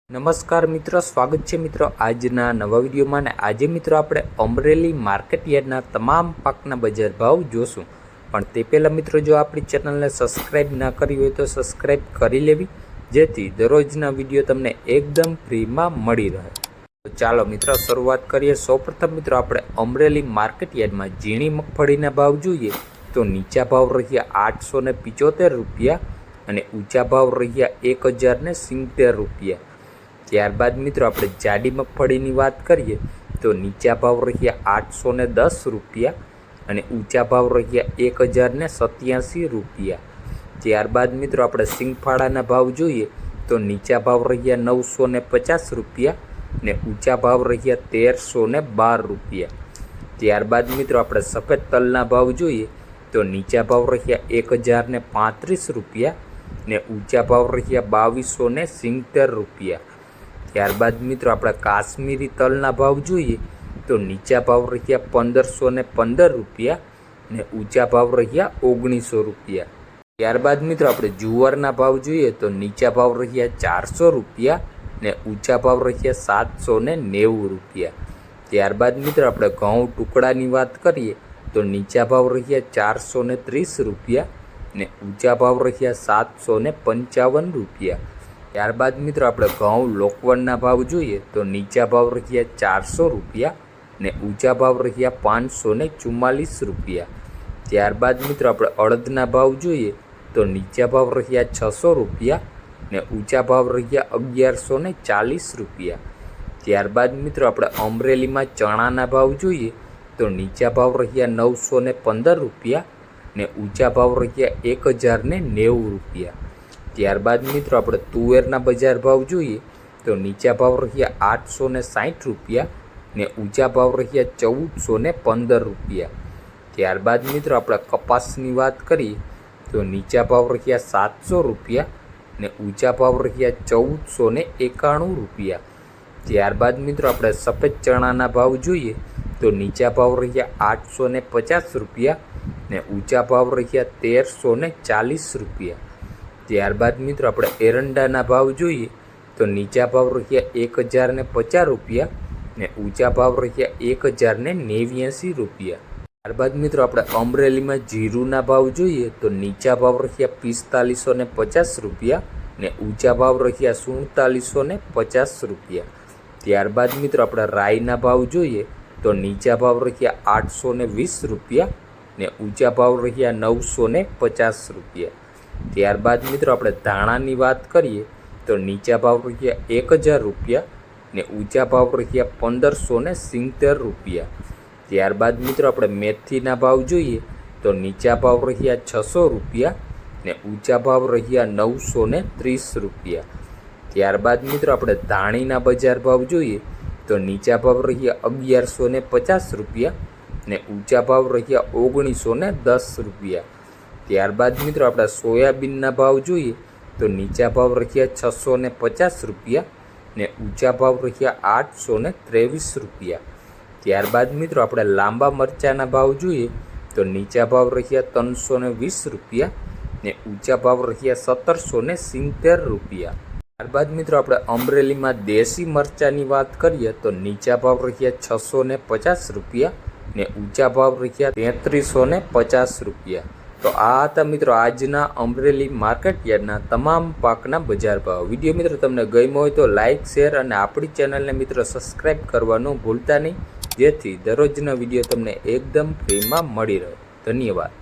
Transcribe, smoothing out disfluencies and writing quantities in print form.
નમસ્કાર મિત્રો, સ્વાગત છે મિત્રો આજના નવા વિડીયોમાં. ને આજે મિત્રો આપણે અમરેલી માર્કેટ યાર્ડના તમામ પાકના બજાર ભાવ જોશું. પણ તે પહેલાં મિત્રો, જો આપણી ચેનલને સબસ્ક્રાઈબ ના કરી હોય તો સબસ્ક્રાઈબ કરી લેવી, જેથી દરરોજના વિડીયો તમને એકદમ ફ્રીમાં મળી રહે. તો ચાલો મિત્રો શરૂઆત કરીએ. સૌપ્રથમ મિત્રો આપણે અમરેલી માર્કેટ યાર્ડમાં ઝીણી મગફળીના ભાવ જોઈએ તો નીચા ભાવ રહ્યા 875 રૂપિયા અને ઊંચા ભાવ રહ્યા 1070 રૂપિયા. ત્યારબાદ મિત્રો આપણે જાડી મગફળીની વાત કરીએ તો નીચા ભાવ રહ્યા 810 રૂપિયા અને ઊંચા ભાવ રહ્યા 1087 રૂપિયા. ત્યારબાદ મિત્રો આપણે સિંગફાળાના ભાવ જોઈએ તો નીચા ભાવ રહ્યા 950 રૂપિયા અને ઊંચા ભાવ રહ્યા 1312 રૂપિયા. ત્યારબાદ મિત્રો આપણે સફેદ તલના ભાવ જોઈએ તો નીચા ભાવ રહ્યા 1035 રૂપિયા ને ઊંચા ભાવ રહ્યા 2270 રૂપિયા. ત્યારબાદ મિત્રો આપણે કાશ્મીરી તલના ભાવ જોઈએ તો નીચા ભાવ રહ્યા 1515 રૂપિયા ને ઊંચા ભાવ રહ્યા 1900 રૂપિયા. ત્યારબાદ મિત્રો આપણે જુવારના ભાવ જોઈએ તો નીચા ભાવ રહ્યા 400 રૂપિયા ને ઊંચા ભાવ રહ્યા 790 રૂપિયા. ત્યારબાદ મિત્રો આપણે ઘઉં ટુકડાની વાત કરીએ તો નીચા ભાવ રહ્યા 430 રૂપિયા ને ઊંચા ભાવ રહ્યા 755 રૂપિયા. ત્યારબાદ મિત્રો આપણે ઘઉં લોકવનના ભાવ જોઈએ તો નીચા ભાવ રહ્યા 400 રૂપિયા ને ઊંચા ભાવ રહ્યા 544 રૂપિયા. ત્યારબાદ મિત્રો આપણે અડદના ભાવ જોઈએ તો નીચા ભાવ રહ્યા 600 રૂપિયા ને ઊંચા ભાવ રહ્યા 1140 રૂપિયા. ત્યારબાદ મિત્રો આપણે અમરેલીમાં ચણાના ભાવ જોઈએ તો નીચા ભાવ રહ્યા 915 રૂપિયા ને ઊંચા ભાવ રહ્યા 1090 રૂપિયા. ત્યારબાદ મિત્રો આપણે તુવેરના બજાર ભાવ જોઈએ તો નીચા ભાવ રહ્યા 860 રૂપિયા ને ઊંચા ભાવ રહ્યા 1415 રૂપિયા. ત્યારબાદ મિત્રો આપણે કપાસની વાત કરીએ તો નીચા ભાવ રહ્યા 700 રૂપિયા ને ઊંચા ભાવ રહ્યા 1491 રૂપિયા. ત્યારબાદ મિત્રો આપણે સફેદ ચણાના ભાવ જોઈએ તો નીચા ભાવ રહ્યા 850 રૂપિયા ને ઊંચા ભાવ રહ્યા 1340 રૂપિયા. ત્યારબાદ મિત્રો આપણે એરંડાના ભાવ જોઈએ તો નીચા ભાવ રહ્યા 1050 રૂપિયા ને ઊંચા ભાવ રહ્યા 1089 રૂપિયા. ત્યારબાદ મિત્રો આપણે અમરેલીમાં જીરુના ભાવ જોઈએ તો નીચા ભાવ રહ્યા 4550 રૂપિયા ને ઊંચા ભાવ રહ્યા 4750 રૂપિયા. ત્યારબાદ મિત્રો આપણે રાઈના ભાવ જોઈએ તો નીચા ભાવ રહ્યા 820 રૂપિયા ને ઊંચા ભાવ રહ્યા 950 રૂપિયા. ત્યારબાદ મિત્રો આપણે ધાણાની વાત કરીએ તો નીચા ભાવ રહ્યા 1000 રૂપિયા ને ઊંચા ભાવ રહ્યા 1570 રૂપિયા. ત્યારબાદ મિત્રો આપણે મેથીના ભાવ જોઈએ તો નીચા ભાવ રહ્યા 600 રૂપિયા ને ઊંચા ભાવ રહ્યા 930 રૂપિયા. ત્યારબાદ મિત્રો આપણે ધાણીના બજાર ભાવ જોઈએ તો નીચા ભાવ રહ્યા 1150 રૂપિયા ને ઊંચા ભાવ રહ્યા 1910 રૂપિયા. ત્યારબાદ મિત્રો આપણે સોયાબીનના ભાવ જોઈએ તો નીચા ભાવ રહ્યા 650 રૂપિયા ને ઊંચા ભાવ રહ્યા 823 રૂપિયા. ત્યારબાદ મિત્રો આપણે લાંબા મરચાંના ભાવ જોઈએ તો નીચા ભાવ રહ્યા 320 રૂપિયા ને ઊંચા ભાવ રહ્યા 1770 રૂપિયા. ત્યારબાદ મિત્રો આપણે અમરેલીમાં દેશી મરચાંની વાત કરીએ તો નીચા ભાવ રહ્યા 650 રૂપિયા ને ઊંચા ભાવ રહ્યા 3350 રૂપિયા. તો આ હતા મિત્રો આજના અમરેલી માર્કેટ યાર્ડના તમામ પાકના બજાર ભાવ. વિડીયો મિત્રો તમને ગમ્યો હોય તો લાઇક, શેર અને આપણી ચેનલને મિત્રો સબસ્ક્રાઈબ કરવાનું ભૂલતા નહીં, જેથી દરરોજના વિડીયો તમને એકદમ ફ્રીમાં મળી રહે. ધન્યવાદ.